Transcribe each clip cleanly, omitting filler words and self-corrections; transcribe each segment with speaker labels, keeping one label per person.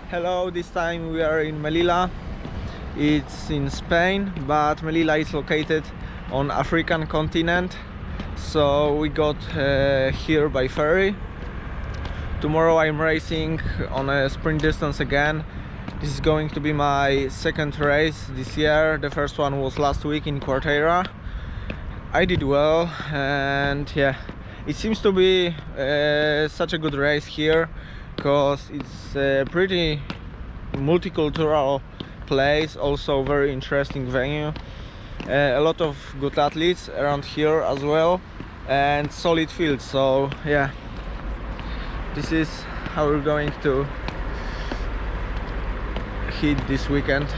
Speaker 1: Hello, this time we are in Melilla. It's in Spain, but Melilla is located on African continent, so we got here by ferry. Tomorrow I'm racing on a sprint distance again. This is going to be my second race this year. The first one was last week in Quarteira. I did well, and yeah, it seems to be such a good race here because it's a pretty multicultural place, also very interesting venue, a lot of good athletes around here as well, and solid field. So yeah, this is how we're going to hit this weekend.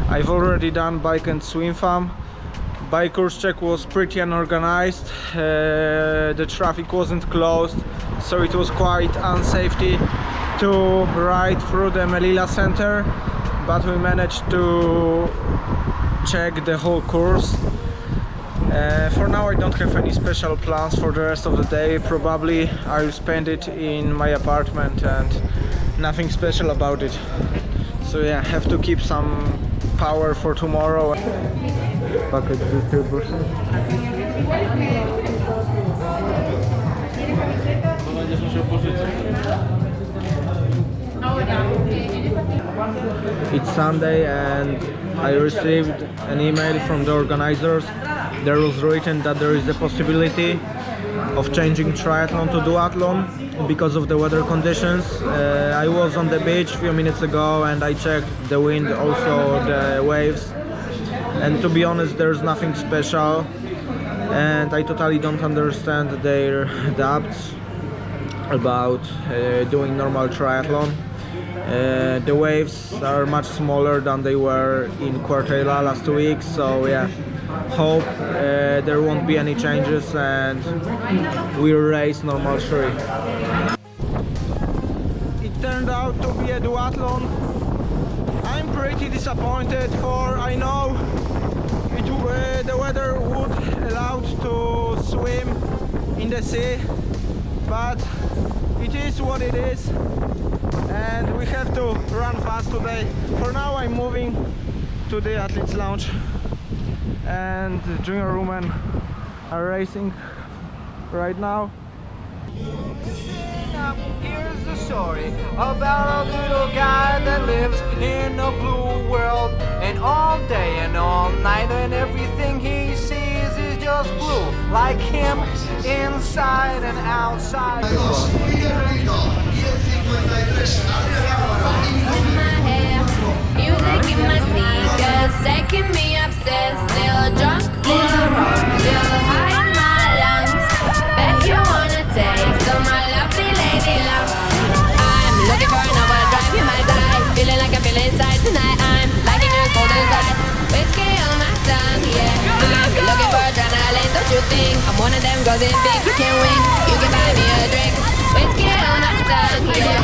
Speaker 1: I've already done bike and swim farm. Bike course check was pretty unorganized. The traffic wasn't closed, so it was quite unsafe to ride through the Melilla center, but we managed to check the whole course. For now I don't have any special plans for the rest of the day. Probably I'll spend it in my apartment and nothing special about it. So yeah, have to keep some power for tomorrow. Package distribution. It's Sunday and I received an email from the organizers. There was written that there is a possibility of changing triathlon to duathlon because of the weather conditions. I was on the beach a few minutes ago and I checked the wind, also the waves, and to be honest, there's nothing special, and I totally don't understand their doubts about doing normal triathlon. The waves are much smaller than they were in Quarteira last week, so yeah, hope there won't be any changes and we'll race normal three. It turned out to be a duathlon. I'm pretty disappointed, for I know the weather would allow to swim in the sea, but it is what it is and we have to run fast today. For now I'm moving to the athletes lounge and the junior women are racing right now.
Speaker 2: Here's the story about a little guy that lives in a blue world, and all day and all night and everything he sees is just blue, like him inside and outside.
Speaker 3: Music in my sneakers, taking me upstairs. Still drunk, still wrong, still high in my lungs. Bet you wanna taste of my lovely lady love. I'm looking for an overdrive, you might die. Feeling like I feel inside tonight. I'm liking your cold desire, whiskey on my tongue, yeah. I'm looking for adrenaline, don't you think? I'm one of them girls in big, you can win. You can buy me a drink, whiskey on my tongue, yeah.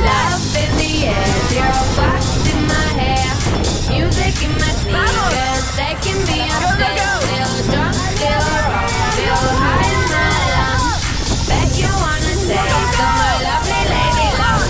Speaker 3: Love in the air, zero bucks in my hair, music in my sneakers. making me obsessed. Still drunk, still wrong, still high in my lungs. Bet you wanna taste of my lovely lady love.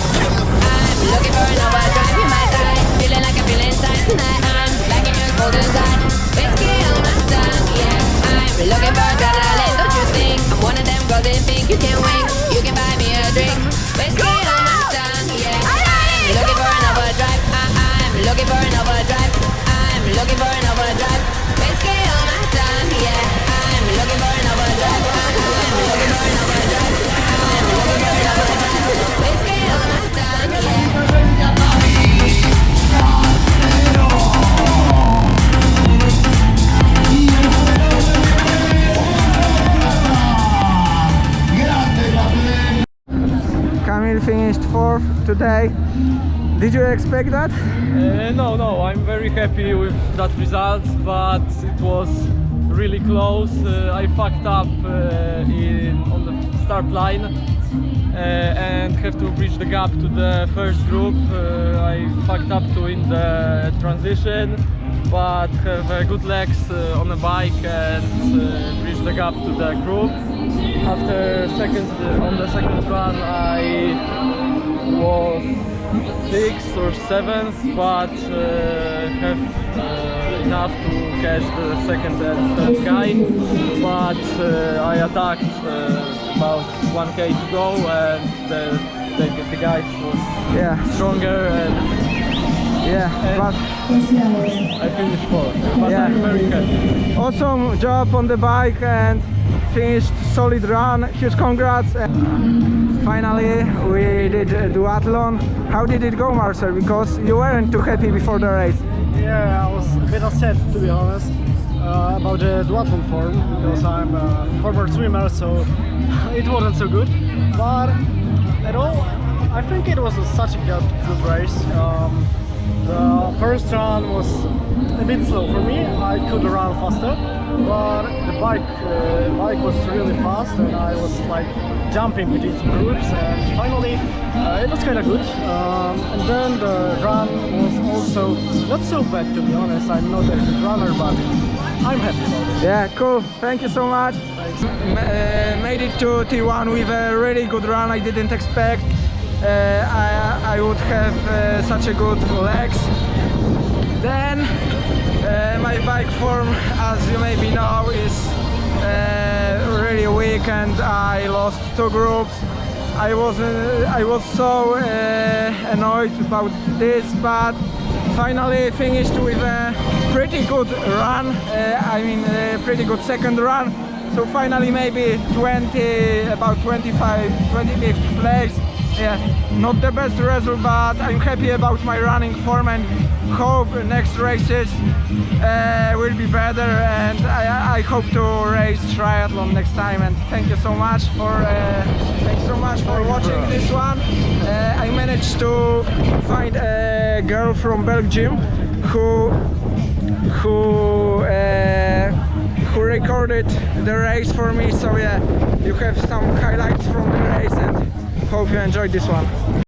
Speaker 3: I'm looking for an overdrive, you might die. Feeling like I feel inside tonight. I'm back in your cold inside. Whiskey on my tongue, yeah. I'm looking for adrenaline, don't you think? I'm one of them girls that think you can wing. You can buy me a drink. Whiskey on my tongue, yeah. I'm looking for an overdrive. I'm looking for an overdrive. I'm looking for an overdrive. Whiskey on my tongue, yeah. I'm looking for an overdrive. I'm looking for an overdrive. I'm looking for an overdrive. Whiskey on my tongue, yeah.
Speaker 1: Kamil finished 4th today. Did you expect that?
Speaker 4: No, I'm very happy with that result, but it was really close. I fucked up on the start line and have to bridge the gap to the first group. I fucked up to win the transition, but have good legs on the bike and bridge the gap to the group. After on the second run, I was 6th or 7th, but have enough to catch the second and third guy. But I attacked about 1k to go, and the guy was stronger, and
Speaker 1: but
Speaker 4: I finished 4th. But
Speaker 1: Yeah.
Speaker 4: I'm very happy.
Speaker 1: awesome job on the bike and finished solid run. Huge congrats. Finally we did a duathlon. How did it go, Marcel? Because you weren't too happy before the race.
Speaker 5: Yeah, I was a bit upset, to be honest, about the duathlon form, because I'm a former swimmer, so it wasn't so good. But at all, I think it was such a good race. The first run was a bit slow for me. I could run faster, but the bike was really fast, and I was like jumping between some groups, and finally it was kind of good. And then the run was also not so bad, to be honest. I'm not a good runner, but I'm happy about it.
Speaker 1: Yeah, cool. Thank you so much. Made it to T1 with a really good run. I didn't expect I would have such a good legs. Then my bike form, as you maybe know, is really weak, and I lost 2 groups. I was so annoyed about this, but finally finished with a pretty good run. I mean, a pretty good second run. So finally maybe about 25th place. Yeah, not the best result, but I'm happy about my running form and hope next races will be better, and I hope to race triathlon next time. And thank you so much for watching this one. I managed to find a girl from Belgium who recorded the race for me, so yeah, you have some highlights from the race, and hope you enjoyed this one.